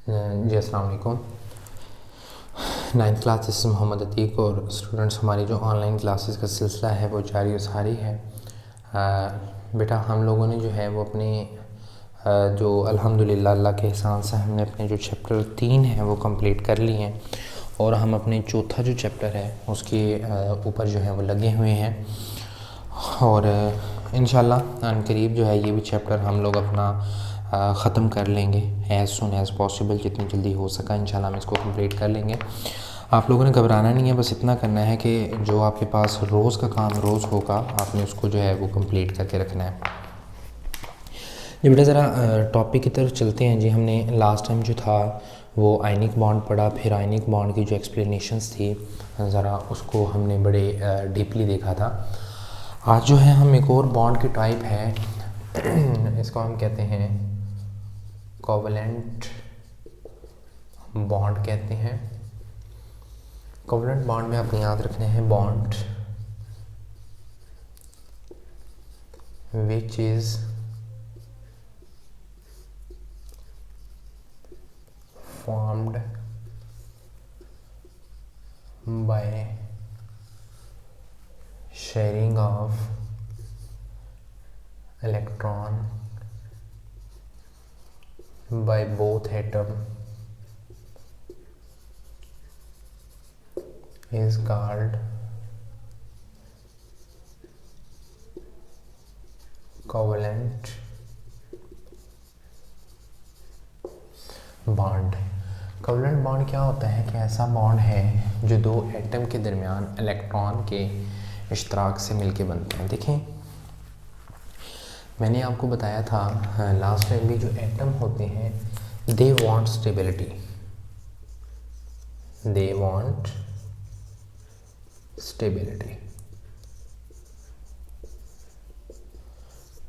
जी अस्सलाम वालेकुम। 9th class से मोहम्मद अतीक और स्टूडेंट्स, हमारी जो ऑनलाइन क्लासेस का सिलसिला है वो जारी और सारी है। बेटा हम लोगों ने जो है वो अपने जो अल्हम्दुलिल्लाह अल्लाह के एहसान से हमने अपने जो चैप्टर 3 है वो कंप्लीट कर लिए हैं और हम अपने चौथा जो चैप्टर है उसके ऊपर जो है वो लगे हुए हैं और इंशाल्लाह अनकरीब जो है ये भी चैप्टर हम लोग अपना ख़त्म कर लेंगे एज़ सुन एज़ पॉसिबल, जितनी जल्दी हो सका इंशाल्लाह हम इसको कंप्लीट कर लेंगे। आप लोगों ने घबराना नहीं है, बस इतना करना है कि जो आपके पास रोज़ का काम रोज़ होगा आपने उसको जो है वो कंप्लीट करके रखना है। जी बेटा ज़रा टॉपिक की तरफ चलते हैं। जी हमने लास्ट टाइम जो था वो आयनिक बॉन्ड पढ़ा, फिर आयनिक बॉन्ड की जो एक्सप्लेनेशंस थी ज़रा उसको हमने बड़े डीपली देखा था। आज जो है हम एक और बॉन्ड की टाइप है इसको हम कहते हैं कोवलेंट बॉन्ड कहते हैं। कोवलेंट बॉन्ड में आपने याद रखने हैं bond which is formed by sharing of electron by both atom is called covalent bond. Covalent bond क्या होता है कि ऐसा बॉन्ड है जो दो एटम के दरमियान इलेक्ट्रॉन के इश्तराक से मिलके बनते हैं। देखें मैंने आपको बताया था लास्ट टाइम भी, जो एटम होते हैं they want stability, they want stability.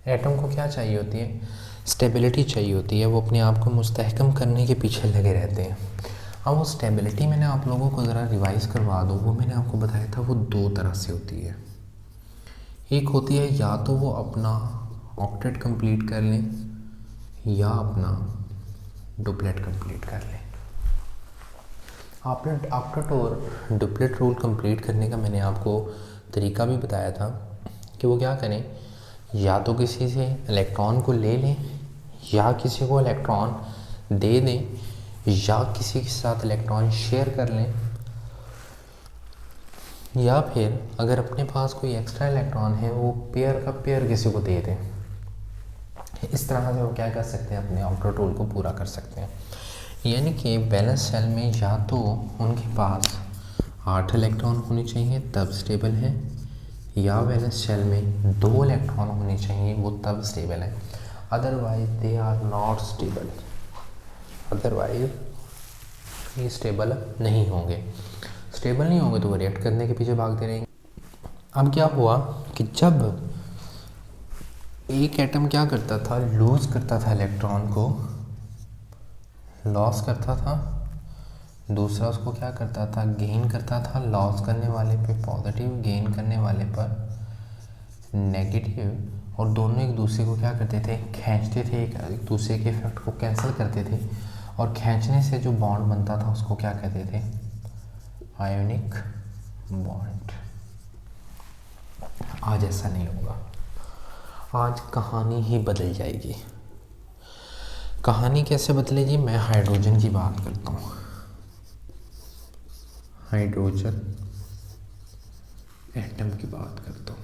Atom को क्या चाहिए होती है? स्टेबिलिटी चाहिए होती है। वो अपने आप को मुस्तहकम करने के पीछे लगे रहते हैं। अब वो स्टेबिलिटी मैंने आप लोगों को ज़रा रिवाइज़ करवा दूँ, वो मैंने आपको बताया था वो दो तरह से होती है। एक होती है या तो वो अपना ऑक्टेट कंप्लीट कर लें या अपना डुप्लेट कंप्लीट कर लें। ऑक्टेट और डुप्लेट रूल कंप्लीट करने का मैंने आपको तरीका भी बताया था कि वो क्या करें, या तो किसी से इलेक्ट्रॉन को ले लें या किसी को इलेक्ट्रॉन दे दें या किसी के साथ इलेक्ट्रॉन शेयर कर लें, या फिर अगर अपने पास कोई एक्स्ट्रा इलेक्ट्रॉन है वो पेयर का पेयर किसी को दे दें। इस तरह से वो क्या कर सकते हैं, अपने आउटर रूल को पूरा कर सकते हैं। यानी कि बैलेंस सेल में या तो उनके पास 8 इलेक्ट्रॉन होने चाहिए तब स्टेबल है, या बैलेंस सेल में 2 इलेक्ट्रॉन होने चाहिए वो तब स्टेबल है, otherwise they are not stable, otherwise ये स्टेबल नहीं होंगे। स्टेबल नहीं होंगे तो वो रिएक्ट करने के पीछे भागते रहेंगे। अब क्या हुआ कि जब एक एटम क्या करता था, लूज़ करता था इलेक्ट्रॉन को, लॉस करता था, दूसरा उसको क्या करता था, गेन करता था। लॉस करने वाले पे पॉजिटिव, गेन करने वाले पर नेगेटिव, और दोनों एक दूसरे को क्या करते थे, खींचते थे, एक दूसरे के इफेक्ट को कैंसिल करते थे, और खींचने से जो बॉन्ड बनता था उसको क्या कहते थे, आयोनिक बॉन्ड। आज ऐसा नहीं होगा, आज कहानी ही बदल जाएगी। कहानी कैसे बदलेगी? मैं हाइड्रोजन की बात करता हूँ। हाइड्रोजन एटम की बात करता हूँ।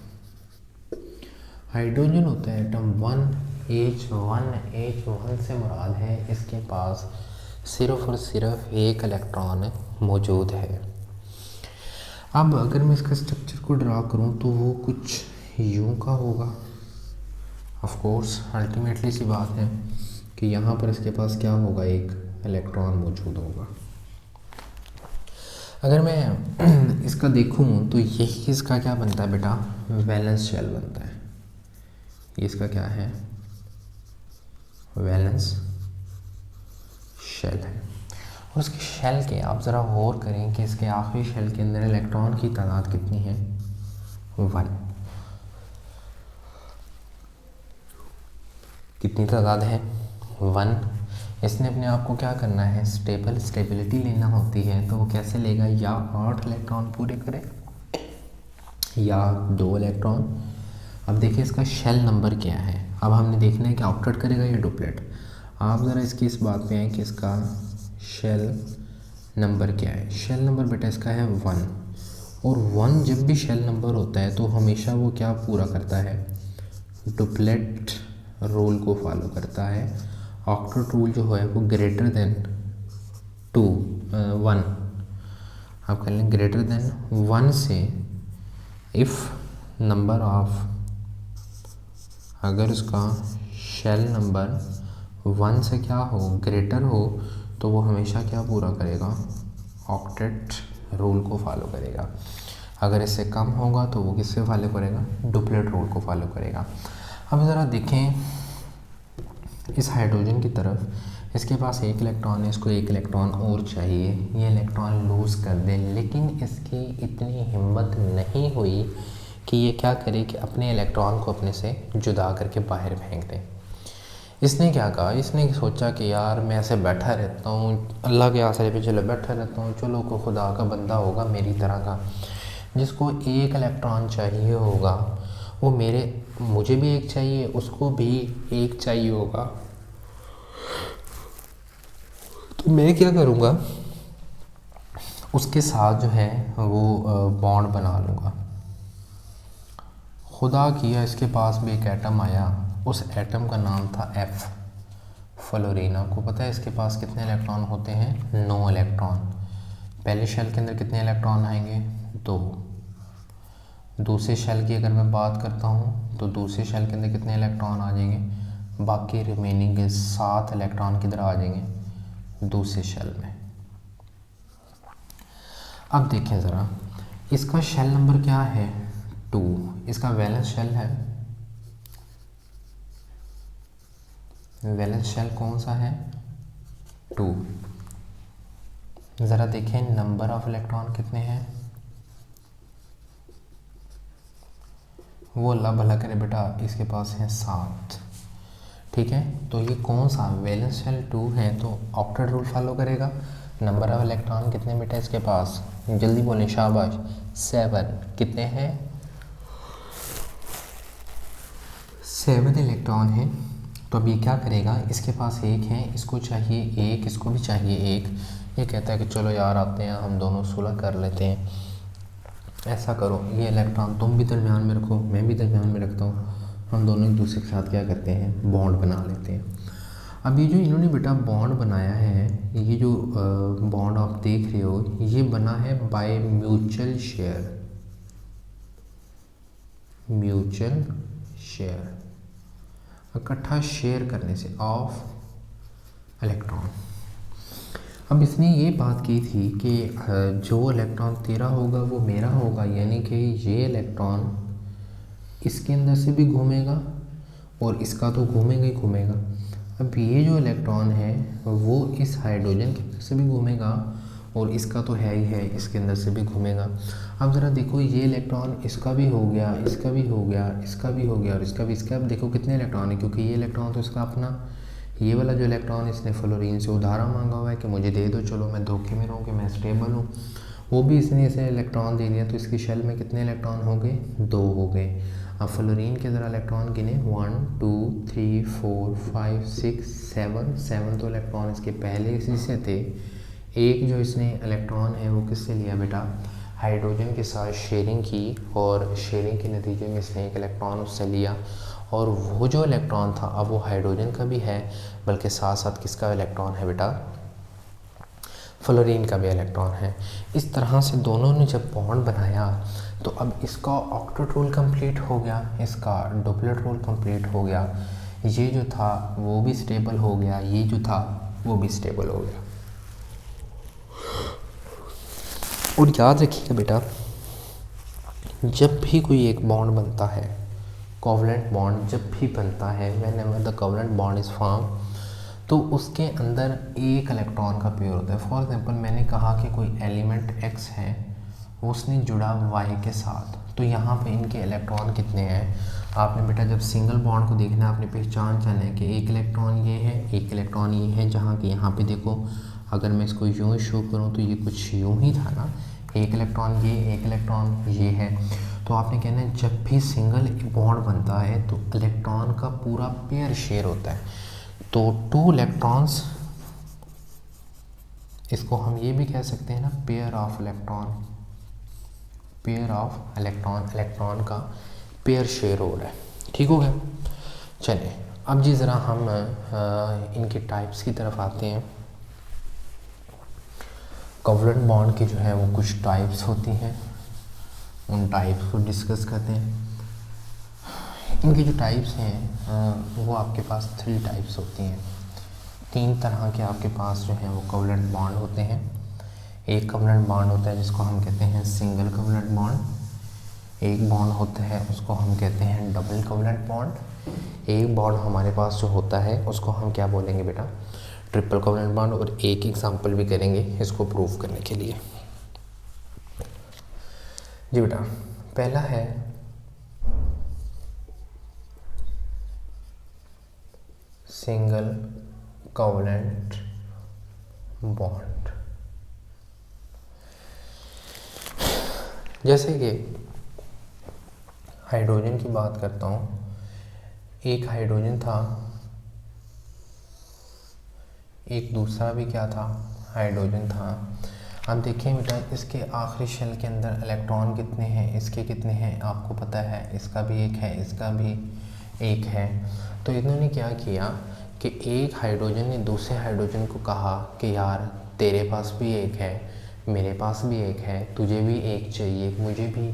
हाइड्रोजन होता है एटम 1H1 से मुराद है इसके पास सिर्फ और सिर्फ एक इलेक्ट्रॉन मौजूद है। अब अगर मैं इसका स्ट्रक्चर को ड्रा करूँ तो वो कुछ यूं का होगा। ऑफ कोर्स अल्टीमेटली सी बात है कि यहाँ पर इसके पास क्या होगा, एक इलेक्ट्रॉन मौजूद होगा। अगर मैं इसका देखूँ तो यही इसका क्या बनता है बेटा, वैलेंस शेल बनता है। ये इसका क्या है, वैलेंस शेल है। और उसके शेल के आप ज़रा गौर करें कि इसके आखिरी शेल के अंदर इलेक्ट्रॉन की तादाद कितनी है, 1। कितनी तादाद है, 1। इसने अपने आप को क्या करना है, स्टेबिलिटी लेना होती है, तो वो कैसे लेगा, या 8 इलेक्ट्रॉन पूरे करे या 2 इलेक्ट्रॉन। अब देखिए इसका शेल नंबर क्या है, अब हमने देखना है कि ऑक्टेट करेगा या डुप्लेट। आप ज़रा इसकी इस बात पे हैं कि इसका शेल नंबर क्या है। शेल नंबर बेटा इसका है 1, और 1 जब भी शेल नंबर होता है तो हमेशा वो क्या पूरा करता है, डुप्लेट रूल को फॉलो करता है। ऑक्टेट रूल जो है वो ग्रेटर देन 1, आप कर लें ग्रेटर देन 1 से, इफ़ नंबर ऑफ, अगर उसका शेल नंबर 1 से क्या हो, ग्रेटर हो, तो वो हमेशा क्या पूरा करेगा, ऑक्टेट रूल को फॉलो करेगा। अगर इससे कम होगा तो वो किससे फॉलो करेगा, डुप्लेट रूल को फॉलो करेगा। अब ज़रा देखें इस हाइड्रोजन की तरफ, इसके पास 1 इलेक्ट्रॉन है, इसको 1 इलेक्ट्रॉन और चाहिए, ये इलेक्ट्रॉन लूज़ कर दे, लेकिन इसकी इतनी हिम्मत नहीं हुई कि ये क्या करे कि अपने इलेक्ट्रॉन को अपने से जुदा करके बाहर फेंक दे। इसने क्या कहा, इसने सोचा कि यार मैं ऐसे बैठा रहता हूँ, अल्लाह के आसरे पे चलो बैठा रहता हूँ, चलो कोई खुदा का बंदा होगा मेरी तरह का, जिसको 1 इलेक्ट्रॉन चाहिए होगा, वो मुझे भी 1 चाहिए, उसको भी 1 चाहिए होगा, तो मैं क्या करूँगा, उसके साथ जो है वो बॉन्ड बना लूँगा। खुदा किया इसके पास भी एक एटम आया, उस एटम का नाम था F, फ्लोरीन। आपको पता है इसके पास कितने इलेक्ट्रॉन होते हैं, 9 इलेक्ट्रॉन। पहले शेल के अंदर कितने इलेक्ट्रॉन आएंगे, 2। दूसरे शेल की अगर मैं बात करता हूँ तो दूसरे शेल के अंदर कितने इलेक्ट्रॉन आ जाएंगे, बाकी रिमेनिंग के 7 इलेक्ट्रॉन किधर आ जाएंगे, दूसरे शेल में। अब देखें ज़रा, इसका शेल नंबर क्या है, 2, इसका वैलेंस शेल है, वैलेंस शेल कौन सा है, 2। ज़रा देखें नंबर ऑफ इलेक्ट्रॉन कितने हैं, वो अल्लाह भला करे बेटा, इसके पास है 7। ठीक है, तो ये कौन सा वैलेंस शेल 2 है, तो ऑक्टेट रूल फॉलो करेगा। नंबर ऑफ इलेक्ट्रॉन कितने बेटा इसके पास, जल्दी बोलें शाबाश, 7। कितने हैं, 7 इलेक्ट्रॉन हैं। तो अब ये क्या करेगा, इसके पास 1 है, इसको चाहिए 1, इसको भी चाहिए 1। ये कहता है कि चलो यार आते हैं, हम दोनों सुलह कर लेते हैं। ऐसा करो, ये इलेक्ट्रॉन तुम भी दरमियान में रखो, मैं भी दरमियान में रखता हूँ, हम दोनों एक दूसरे के साथ क्या करते हैं, बॉन्ड बना लेते हैं। अब ये जो इन्होंने बेटा बॉन्ड बनाया है, ये जो बॉन्ड आप देख रहे हो, ये बना है by mutual share, mutual share, इकट्ठा शेयर करने से ऑफ इलेक्ट्रॉन। अब इसने ये बात की थी कि जो इलेक्ट्रॉन तेरा होगा वो मेरा होगा, यानी कि ये इलेक्ट्रॉन इसके अंदर से भी घूमेगा और इसका तो घूमेगा ही घूमेगा। अब ये जो इलेक्ट्रॉन है वो इस हाइड्रोजन के अंदर से भी घूमेगा और इसका तो है ही है, इसके अंदर से भी घूमेगा। अब ज़रा देखो, ये इलेक्ट्रॉन इसका भी हो गया, इसका भी हो गया, इसका भी हो गया और इसका भी, इसका। अब देखो कितने इलेक्ट्रॉन है, क्योंकि ये इलेक्ट्रॉन तो इसका अपना, ये वाला जो इलेक्ट्रॉन इसने फ्लोरीन से उधारा मांगा हुआ है कि मुझे दे दो, चलो मैं धोखे में रहूँ कि मैं स्टेबल हूँ, वो भी इसने इसे इलेक्ट्रॉन दे दिया। तो इसकी शेल में कितने इलेक्ट्रॉन हो गए, 2 हो गए। अब फ्लोरीन के ज़रा इलेक्ट्रॉन गिने, 1 2 3 4 5 6 7 तो इलेक्ट्रॉन इसके पहले इसी से थे। एक जो इसने इलेक्ट्रॉन है वो किससे लिया बेटा, हाइड्रोजन के साथ शेयरिंग की, और शेयरिंग के नतीजे में इसने एक इलेक्ट्रॉन उससे लिया, और वो जो इलेक्ट्रॉन था अब वो हाइड्रोजन का भी है, बल्कि साथ साथ किसका इलेक्ट्रॉन है बेटा, फ्लोरीन का भी इलेक्ट्रॉन है। इस तरह से दोनों ने जब बॉन्ड बनाया तो अब इसका ऑक्टेट रूल कंप्लीट हो गया, इसका डुप्लेट रूल कंप्लीट हो गया, ये जो था वो भी स्टेबल हो गया, ये जो था वो भी स्टेबल हो गया। और याद रखिएगा बेटा, जब भी कोई एक बॉन्ड बनता है, कोवलेंट बॉन्ड जब भी बनता है, whenever the covalent bond is form, तो उसके अंदर एक इलेक्ट्रॉन का पेयर होता है। फॉर एग्जांपल मैंने कहा कि कोई एलिमेंट X है, उसने जुड़ा Y के साथ, तो यहाँ पे इनके इलेक्ट्रॉन कितने हैं, आपने बेटा जब सिंगल बॉन्ड को देखना है, आपने पहचान जाना है कि एक इलेक्ट्रॉन ये है, एक इलेक्ट्रॉन ये है, जहाँ कि यहाँ पे देखो अगर मैं इसको यूँ शो करूँ तो ये कुछ यूँ ही था ना, एक इलेक्ट्रॉन ये, एक इलेक्ट्रॉन ये है। तो आपने कहना है जब भी सिंगल बॉन्ड बनता है तो इलेक्ट्रॉन का पूरा पेयर शेयर होता है। तो 2 इलेक्ट्रॉन्स, इसको हम ये भी कह सकते हैं ना pair of electron, pair of electron, electron का पेयर शेयर हो रहा है। ठीक हो गया। चलिए अब जी ज़रा हम इनके टाइप्स की तरफ आते हैं। कोवलेंट बॉन्ड की जो है वो कुछ टाइप्स होती हैं, उन टाइप्स को डिस्कस करते हैं। इनकी जो टाइप्स हैं वो आपके पास 3 टाइप्स होती हैं। 3 तरह के आपके पास जो है वो कोवलेंट बॉन्ड होते हैं। एक कोवलेंट बॉन्ड होता है जिसको हम कहते हैं सिंगल कोवलेंट बॉन्ड। एक बॉन्ड होता है उसको हम कहते हैं डबल कोवलेंट बॉन्ड। एक बॉन्ड हमारे पास जो होता है उसको हम क्या बोलेंगे बेटा, ट्रिपल कोवलेंट बॉन्ड। और एक एग्जांपल भी करेंगे इसको प्रूव करने के लिए। जी बेटा, पहला है सिंगल कोवलेंट बॉन्ड। जैसे कि हाइड्रोजन की बात करता हूँ, एक हाइड्रोजन था, एक दूसरा भी क्या था, हाइड्रोजन था। अब देखिए बेटा इसके आखिरी शेल के अंदर इलेक्ट्रॉन कितने हैं, इसके कितने हैं आपको पता है, इसका भी एक है, इसका भी एक है। तो इन्होंने क्या किया कि एक हाइड्रोजन ने दूसरे हाइड्रोजन को कहा कि यार तेरे पास भी एक है, मेरे पास भी एक है, तुझे भी एक चाहिए, मुझे भी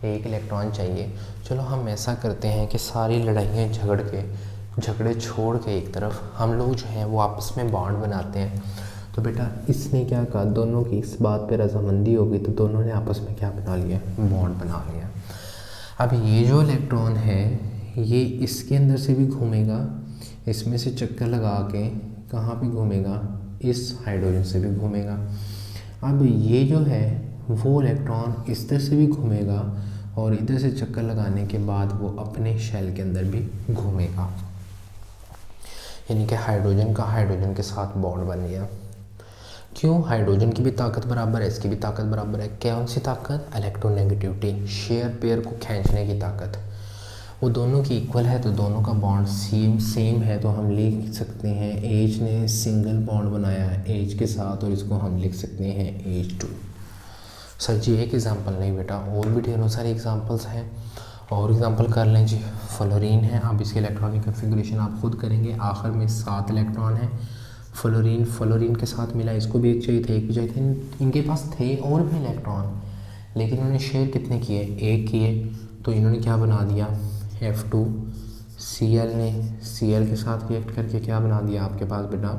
एक इलेक्ट्रॉन चाहिए। चलो हम ऐसा करते हैं कि सारी लड़ाइयाँ झगड़े छोड़ के एक तरफ हम लोग जो हैं वो आपस में बॉन्ड बनाते हैं। तो बेटा इसने क्या कहा, दोनों की इस बात पे रजामंदी होगी तो दोनों ने आपस में क्या बना लिया, बॉन्ड बना लिया। अब ये जो इलेक्ट्रॉन है ये इसके अंदर से भी घूमेगा, इसमें से चक्कर लगा के कहाँ पे घूमेगा, इस हाइड्रोजन से भी घूमेगा। अब ये जो है वो इलेक्ट्रॉन इस तरह से भी घूमेगा और इधर से चक्कर लगाने के बाद वो अपने शेल के अंदर भी घूमेगा। यानी कि हाइड्रोजन का हाइड्रोजन के साथ बॉन्ड बन गया। क्यों, हाइड्रोजन की भी ताकत बराबर है, इसकी भी ताकत बराबर है। कौन सी ताकत, इलेक्ट्रोनेगेटिविटी, शेयर पेयर को खींचने की ताकत। वो दोनों की इक्वल है तो दोनों का बॉन्ड सेम है। तो हम लिख सकते हैं एच ने सिंगल बॉन्ड बनाया है एच के साथ और इसको हम लिख सकते हैं H2। सर जी एक एग्जांपल नहीं बेटा, और भी ढेरों सारे एग्जांपल्स हैं। और एग्जांपल कर लें जी, फ्लोरीन है। अब इसके इलेक्ट्रॉनिक कन्फिगरेशन आप खुद करेंगे। आखिर में 7 इलेक्ट्रॉन है। फ्लोरीन के साथ मिला, इसको भी एक चाहिए थे, एक भी चाहिए थे। इनके पास थे और भी इलेक्ट्रॉन, लेकिन इन्होंने शेयर कितने किए, एक किए। तो इन्होंने क्या बना दिया, F2। Cl ने Cl के साथ रिएक्ट करके क्या बना दिया आपके पास बेटा,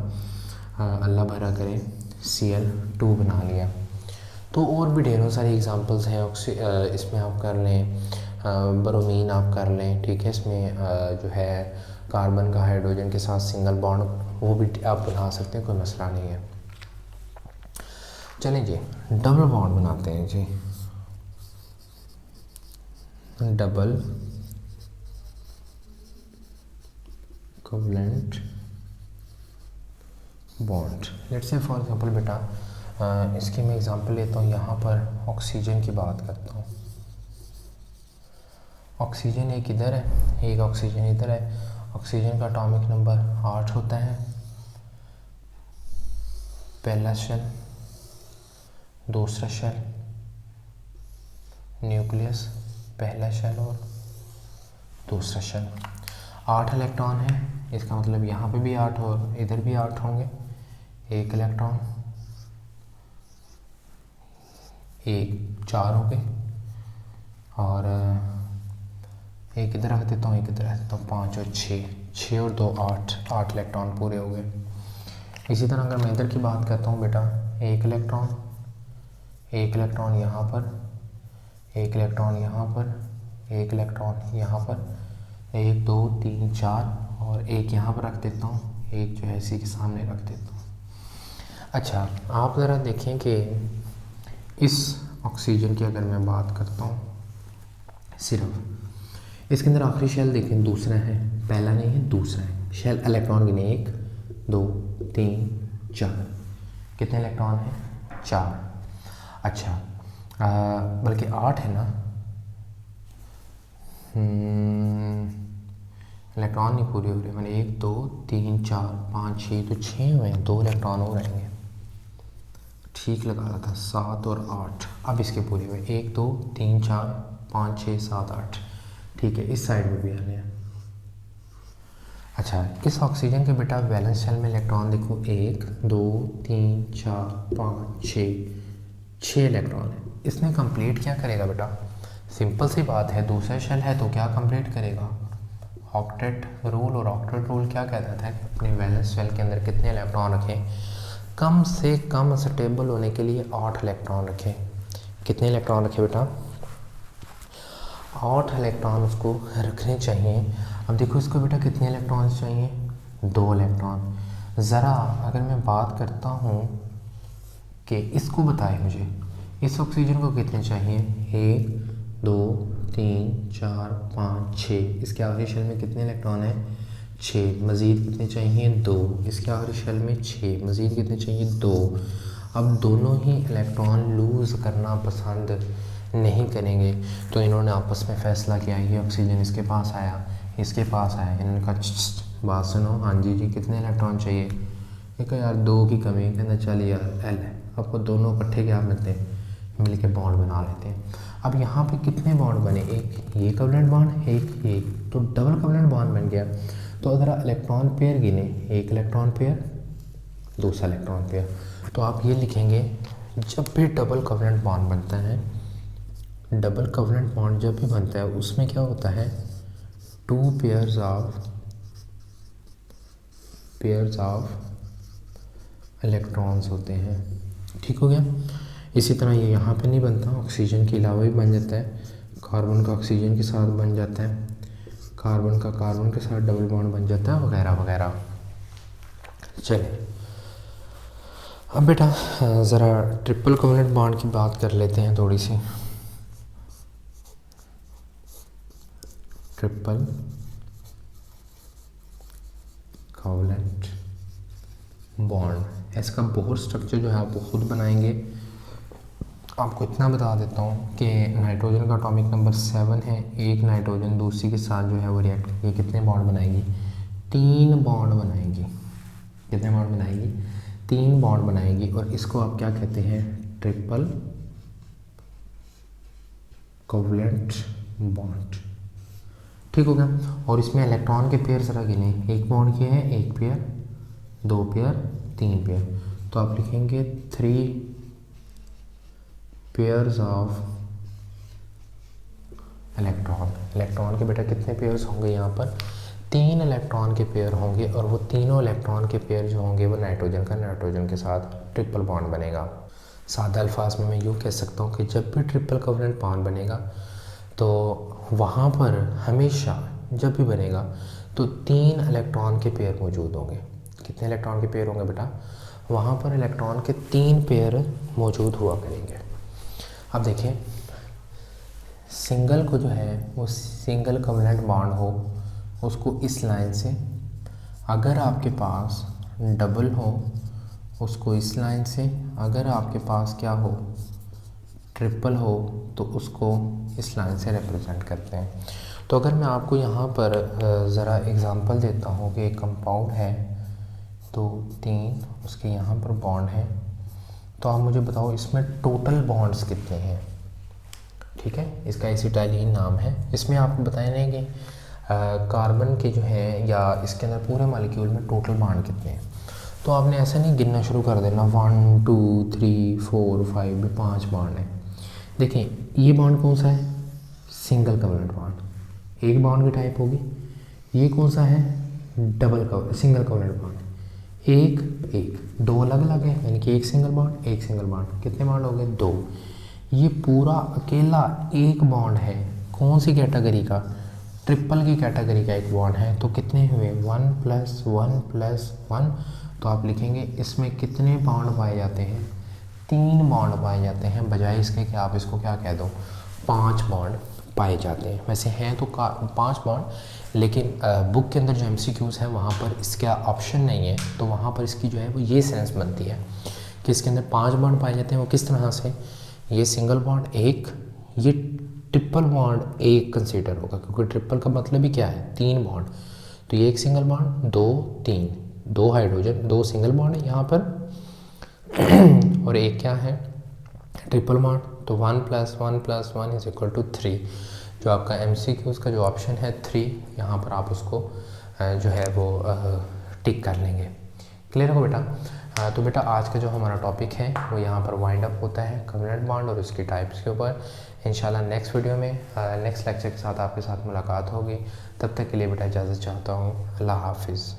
अल्लाह भरा करे, Cl2 बना लिया। तो और भी ढेरों सारे एग्जांपल्स हैं। इसमें आप कर लें ब्रोमीन आप कर लें, ठीक है। इसमें जो है कार्बन का हाइड्रोजन के साथ सिंगल बॉन्ड वो भी आप बना सकते हैं, कोई मसला नहीं है। चलें जी डबल बॉन्ड बनाते हैं जी, double covalent bond. Let's say for example बेटा इसकी मैं एग्जांपल लेता हूँ। यहाँ पर ऑक्सीजन की बात करता हूँ। ऑक्सीजन एक इधर है, एक ऑक्सीजन इधर है। ऑक्सीजन का एटॉमिक नंबर 8 होता है। पहला शेल, दूसरा शेल, न्यूक्लियस, पहला शेल और दूसरा शेल। 8 इलेक्ट्रॉन है, इसका मतलब यहाँ पे भी 8 और इधर भी 8 होंगे। एक इलेक्ट्रॉन, एक 4 हो गए और एक इधर रख देता हूँ, एक इधर रख देता हूँ, 5 और 6 और 2 8 इलेक्ट्रॉन पूरे हो गए। इसी तरह अगर मैं इधर की बात करता हूँ बेटा, एक इलेक्ट्रॉन यहाँ पर, एक इलेक्ट्रॉन यहाँ पर, एक इलेक्ट्रॉन यहाँ पर, 1 2 3 4 और एक यहाँ पर रख देता हूँ, एक जो है इसी के सामने रख देता हूँ। अच्छा आप ज़रा देखें कि इस ऑक्सीजन की अगर मैं बात करता हूँ, सिर्फ इसके अंदर आखिरी शेल देखें दूसरा है, पहला नहीं है दूसरा है। शेल इलेक्ट्रॉन गिने 1 2 3 4, कितने इलेक्ट्रॉन हैं 4। अच्छा बल्कि 8 है ना, इलेक्ट्रॉन नहीं पूरे हो रहे, मैंने 1 2 3 4 5 6 तो 6 हुए हैं, 2 इलेक्ट्रॉन और रहेंगे। ठीक लगा रहा था 7 और 8, अब इसके पूरे हुए 1 2 3 4 5 6 7 8। ठीक है, इस साइड में भी आने हैं। अच्छा इस ऑक्सीजन के बेटा वैलेंस शेल में इलेक्ट्रॉन देखो 1 2 3 4 5 6 इलेक्ट्रॉन है। इसने कंप्लीट क्या करेगा बेटा, सिंपल सी बात है, दूसरा शेल है तो क्या कंप्लीट करेगा, ऑक्टेट रूल। और ऑक्टेट रूल क्या कहता था कि अपने वैलेंस शेल के अंदर कितने इलेक्ट्रॉन रखें, कम से कम स्टेबल होने के लिए 8 इलेक्ट्रॉन रखें। कितने इलेक्ट्रॉन रखें बेटा, 8 इलेक्ट्रॉन उसको रखने चाहिए। अब देखो इसको बेटा कितने इलेक्ट्रॉन चाहिए, 2 इलेक्ट्रॉन। ज़रा अगर मैं बात करता हूँ कि इसको बताए मुझे इस ऑक्सीजन को कितने चाहिए, 1 2 3 4 5 6, इसके आखिरी शेल में कितने इलेक्ट्रॉन हैं 6, मज़ीद कितने चाहिए 2, इसके आखिरी शेल में 6, मज़ीद कितने चाहिए 2। अब दोनों ही इलेक्ट्रॉन लूज़ करना पसंद नहीं करेंगे, तो इन्होंने आपस में फ़ैसला किया, ये ऑक्सीजन इसके पास आया, इसके पास आया, इन्होंने कहा बात सुनो, हाँ जी कितने इलेक्ट्रॉन चाहिए, ये कहा यार 2 की कमी, कहते चल यार एल है, आपको दोनों इकट्ठे क्या मिलते हैं, मिल के बॉन्ड बना लेते हैं। अब यहाँ पे कितने बॉन्ड बने, एक ये कोवलेंट बॉन्ड, एक ये, तो डबल कोवलेंट बॉन्ड बन गया। तो अगर इलेक्ट्रॉन पेयर गिने, एक इलेक्ट्रॉन पेयर, दूसरा इलेक्ट्रॉन पेयर, तो आप ये लिखेंगे जब भी डबल कोवलेंट बॉन्ड बनता है, डबल कोवलेंट बॉन्ड जब भी बनता है उसमें क्या होता है, 2 पेयर्स ऑफ इलेक्ट्रॉन्स होते हैं। ठीक हो गया। इसी तरह ये यहाँ पे नहीं बनता, ऑक्सीजन के अलावा भी बन जाता है, कार्बन का ऑक्सीजन के साथ बन जाता है, कार्बन का कार्बन के साथ डबल बॉन्ड बन जाता है, वगैरह वगैरह। चलिए अब बेटा ज़रा ट्रिपल कोवलेंट बॉन्ड की बात कर लेते हैं थोड़ी सी। ट्रिपल कोवलेंट बॉन्ड, इसका बोहर स्ट्रक्चर जो है आप खुद बनाएंगे। आपको इतना बता देता हूँ कि नाइट्रोजन का एटॉमिक नंबर 7 है, एक नाइट्रोजन दूसरी के साथ जो है वो रिएक्ट करके कितने बॉन्ड बनाएगी, 3 बॉन्ड बनाएगी। कितने बॉन्ड बनाएगी, 3 बॉन्ड बनाएगी। और इसको आप क्या कहते हैं, ट्रिपल कोवलेंट बॉन्ड। ठीक हो गया। और इसमें इलेक्ट्रॉन के पेयर ज़रा गिने, एक बॉन्ड के हैं, एक पेयर, 2 पेयर, 3 पेयर, तो आप लिखेंगे 3 पेयर्स ऑफ इलेक्ट्रॉन। इलेक्ट्रॉन के बेटा कितने पेयर्स होंगे, यहाँ पर 3 इलेक्ट्रॉन के पेयर होंगे, और वो तीनों इलेक्ट्रॉन के पेयर जो होंगे वो नाइट्रोजन के साथ ट्रिपल बॉन्ड बनेगा। सादा अल्फाज में मैं यूँ कह सकता हूँ कि जब भी ट्रिपल कोवलेंट बॉन्ड बनेगा तो वहाँ पर हमेशा जब भी बनेगा तो 3 इलेक्ट्रॉन के पेयर मौजूद होंगे। कितने इलेक्ट्रॉन के पेयर होंगे बेटा, वहाँ पर इलेक्ट्रॉन के 3 पेयर मौजूद हुआ करेंगे। अब देखिए सिंगल को जो है वो सिंगल कोवलेंट बॉन्ड हो, उसको इस लाइन से, अगर आपके पास डबल हो उसको इस लाइन से, अगर आपके पास क्या हो ट्रिपल हो तो उसको इस लाइन से रिप्रेजेंट करते हैं। तो अगर मैं आपको यहाँ पर ज़रा एग्ज़ाम्पल देता हूँ कि एक कंपाउंड है 2 3, उसके यहाँ पर बॉन्ड है, तो आप मुझे बताओ इसमें टोटल बॉन्ड्स कितने हैं। ठीक है, इसका एसिटाइलिन नाम है। इसमें आपको बताएं कि कार्बन के जो है या इसके अंदर पूरे मॉलिक्यूल में टोटल बॉन्ड कितने हैं। तो आपने ऐसा नहीं गिनना शुरू कर देना 1 2 3 4 5 भी 5 बॉन्ड है। देखिए ये बॉन्ड कौन सा है, सिंगल कोवलेंट बॉन्ड, एक बॉन्ड की टाइप होगी। ये कौन सा है, सिंगल कोवलेंट बॉन्ड, एक 2 अलग अलग है, यानी कि एक सिंगल बॉन्ड, कितने बॉन्ड हो गए 2। ये पूरा अकेला एक बॉन्ड है, कौन सी कैटेगरी का, ट्रिपल की कैटेगरी का एक बॉन्ड है। तो कितने हुए 1 + 1 + 1, तो आप लिखेंगे इसमें कितने बॉन्ड पाए जाते हैं, 3 बॉन्ड पाए जाते हैं, बजाय इसके कि आप इसको क्या कह दो 5 बॉन्ड पाए जाते हैं। वैसे हैं तो 5 बॉन्ड, लेकिन बुक के अंदर जो MCQs है वहाँ पर इसका ऑप्शन नहीं है, तो वहाँ पर इसकी जो है वो ये सेंस बनती है कि इसके अंदर 5 बॉन्ड पाए जाते हैं। वो किस तरह से, ये सिंगल बॉन्ड एक, ये ट्रिपल बॉन्ड एक कंसीडर होगा, क्योंकि ट्रिपल का मतलब ही क्या है, 3 बॉन्ड। तो ये एक single bond, 2 3, 2 hydrogen, 2 single bond है यहाँ पर और एक क्या है, ट्रिपल बॉन्ड। तो 1 + 1 + 1 = 3। जो आपका MCQs का जो ऑप्शन है 3, यहाँ पर आप उसको जो है वो टिक कर लेंगे। क्लियर हो बेटा? तो बेटा आज का जो हमारा टॉपिक है वो यहाँ पर वाइंड अप होता है कोवैलेंट बॉन्ड और उसके टाइप्स के ऊपर। इंशाल्लाह नेक्स्ट वीडियो में नेक्स्ट लेक्चर के साथ आपके साथ मुलाकात होगी। तब तक के लिए बेटा इजाज़त चाहता हूँ। अल्लाह हाफिज़।